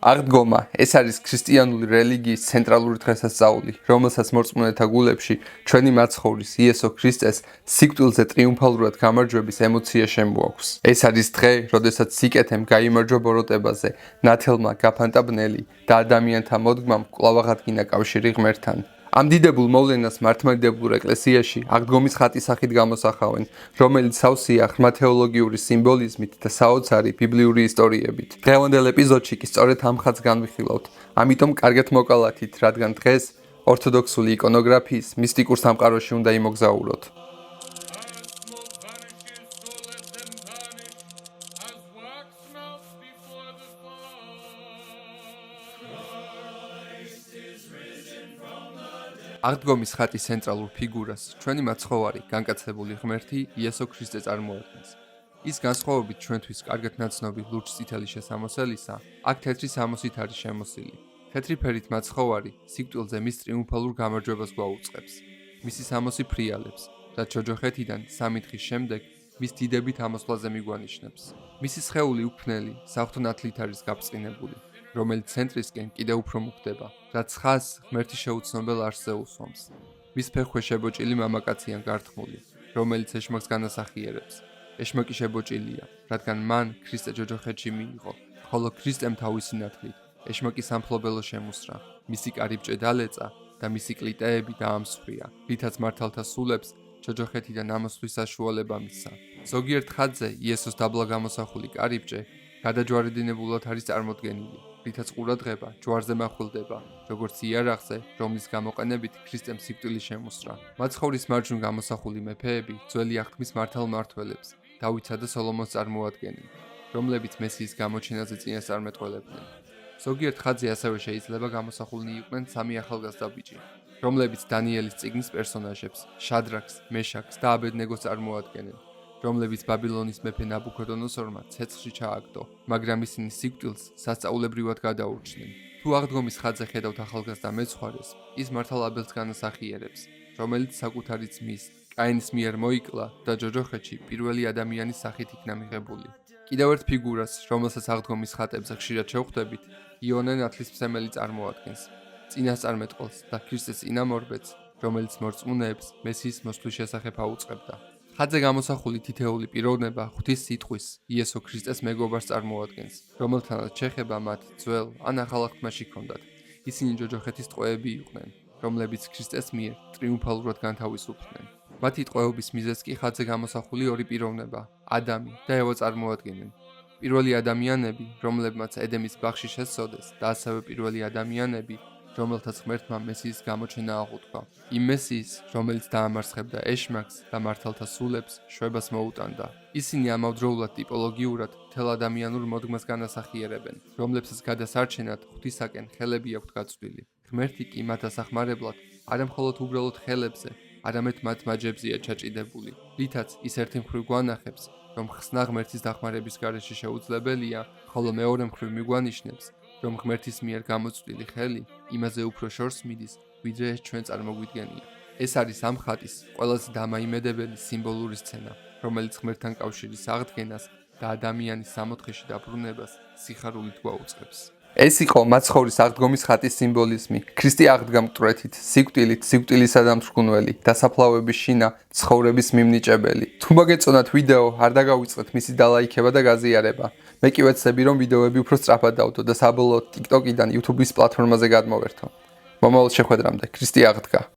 აღდგომა ეს არის ქრისტიანული რელიგიის ცენტრალური დღესასწაული, რომელსაც მორწმუნეთა გულებში ჩვენი მაცხოვრის იესო ქრისტეს სიკვდილზე ტრიუმფალურად გამარჯვების ემოცია შემოაქვს. ეს არის დღე, როდესაც სიკეთემ გაიმარჯვა ბოროტებაზე, ნათელმა გაფანტა ბნელი და ადამიანთა მოდგმამ კვლავ აღადგინა კავშირი ღმერთთან. ამ დიდებულ მოვლენას მართლმადიდებლურ ეკლესიაში აღდგომის ხატის სახით გამოსახავენ, რომელიც სავსეა ღრმა თეოლოგიური სიმბოლიზმით და საოცარი ბიბლიური ისტორიებით. დღევანდელ ეპიზოდში კი სწორედ ამ ხატს განვიხილავთ, ამიტომ კარგად მოკალათით, რადგან დღეს ორთოდოქსული იკონოგრაფიის მისტიკურ სამყაროში უნდა იმოგზაუროთ. აღდგომის ხატის ცენტრალურ ფიგურას ჩვენი მაცხოვარი განკაცებული ღმერთი იესო ქრისტე წარმოადგენს. ის განსხვავებით ჩვენთვის კარგად ნაცნობი ლურჯ წითელი შესამოსელისა, აქ თეთრი სამოსით არის შემოსილი. თეთრი ფერით მაცხოვარი სიკვდილზე მის ტრიუმფალურ გამარჯვებას გვაუწყებს. მისი სამოსი ფრიალებს, რაც ჯოჯოხეთიდან 3 დღის შემდეგ მის დიდებით ამოსვლაზე მიგვანიშნებს. მისი სხეული უფნელი, საღვთო ნათლით არის გაბრწყინებული, რომელიც ცენტრისკენ კიდევ უფრო მუქდება, რაც ხაზს ღმერთის შეუცნობელ არსზე უსვამს. მის ფეხქვე შებოჭილი მამაკაცია გართხმული, რომელიც ეშმაკს განასახიერებს. ეშმაკი შებოჭილია, რადგან მან ქრისტე ჯოჯოხეთში მიიღო, ხოლო ქრისტემ თავისი ნათლით ეშმაკი სამფლობელო შემუსრა, მისი კარიბჭე დალეწა და მისი კლიტეები დაამსხვრია, რითაც მართალთა სულებს ჯოჯოხეთიდან ამოსვლის საშუალება მისცა. ზოგიერთ ხატზე იესოს დაბლა გამოსახული კარიბჭე გადაჯვარედინებულად არის წარმოდგენილი, რითაც ყურადღება ჯვარზე მახვილდება, როგორც იარაღზე, რომლის გამოყენებით ქრისტემ სიკვდილი შემოსრა. მაცხოვრის მარჯვნივ გამოსახული მეფეები ძველი აღთქმის მართალმმართველებს, დავითსა და სოლომონს წარმოადგენენ, რომლებიც მესიის გამოჩენაზე წინასწარმეტყველებდნენ. ზოგიერთ ხატზე ასევე შეიძლება გამოსახულნი იყვნენ 3 ახალგაზრდა ბიჭი, რომლებიც დანიელის წიგნის პერსონაჟებს, შადრაქს, მეშაქს და აბედნეგოს წარმოადგენენ, რომლებიც ბაბილონის მეფე ნაბუქოდონოსორმა ცეცხლში ჩააგდო, მაგრამ ისინი სიკვდილს სასწაულებრივად გადაურჩნენ. თუ აღდგომის ხატზე ხედავთ ახალგაზრდა მეცხვარეს, ის მართალ აბელს განასახიერებს, რომელიც საკუთარი ძმის, კაინის მიერ მოიკლა და ჯოჯოხეთში პირველი ადამიანის სახით იქნა მიღებული. კიდევ ერთ ფიგურას, რომელსაც აღდგომის ხატებზე ხშირად შევხვდებით, იონე ნათლისმცემელი წარმოადგენს, წინასწარმეტყველს და ქრისტეს წინამორბედს, რომელიც მორწმუნეებს მესიის მოსვლის შესახებ აუწყებდა. ხატზე გამოსახული თითეული პიროვნება ღვთის სიტყვის იესო ქრისტეს მეგობარს წარმოადგენს, რომელთანაც შეხება მათ ძველ ან ახალ აღთქმაში ჰქონდათ. ისინი ჯოჯოხეთის ტყვეები იყვნენ, რომლებიც ქრისტეს მიერ ტრიუმფალურად განთავისუფლდნენ. მათი ტყვეობის მიზეზს კი ხატზე გამოსახული ორი პიროვნება, ადამი და ევა წარმოადგენენ. პირველი ადამიანები, რომლებმაც ედემის ბაღში შესწოდეს და ასევე პირველი ადამიანები, რომელთაც ღმერთმა მესიის გამოჩენა აღუთქვა. იმ მესიის, რომელიც დაამარცხებდა ეშმაკს და მართალთა სულებს, შვებას მოუტანდა. ისინი ამავდროულად ტიპოლოგიურად მთელ ადამიანურ მოდგმას განასახიერებენ, რომლებსაც გადასარჩენად ღვთისაკენ ხელები აქვთ გაწვდილი. ღმერთი კი მათ ასახმარებლად არა მხოლოდ უბრალოდ ხელებზე, არამედ მათ მაჯებზეა ჩაჭიდებული, რითაც ის ერთი მხრივ გვანახებს, რომ ხსნა ღმერთის დახმარების გარეშე შეუძლებელია, ხოლო მეორე მხრივ მიგვანიშნებს, რომ ღმერთის მიერ გამოწვდილი ხელი იმაზე უფრო შორს მიდის, ვიდრე ეს ჩვენ წარმოგვიდგენია. ეს არის ამ ხატის ყველაზე დამაიმედებელი სიმბოლური სცენა, რომელიც ღმერთთან კავშირის აღდგენას და ადამიანის სამოთხეში დაბრუნებას სიხარულით გვაუწყებს. ეს იყო მაცხოვრის აღდგომის ხატის სიმბოლიზმი. ქრისტე აღდგა მკვეთრით, სიკვდილით, სიკვდილისა და მწვრთნელი, დასაფლავების შინა, ცხოვრების მიმნიჭებელი. თუ მოგეწონათ ვიდეო, არ დაგავიწყდეთ მისი დალაიქება და გაზიარება. მე კი ვეცდები, რომ ვიდეოები უფრო სწრაფად დავდო და საბოლოოდ TikTok-იდან YouTube-ის პლატფორმაზე გადმოვერთო. მომავალ შეხვედრამდე, ქრისტე აღდგა.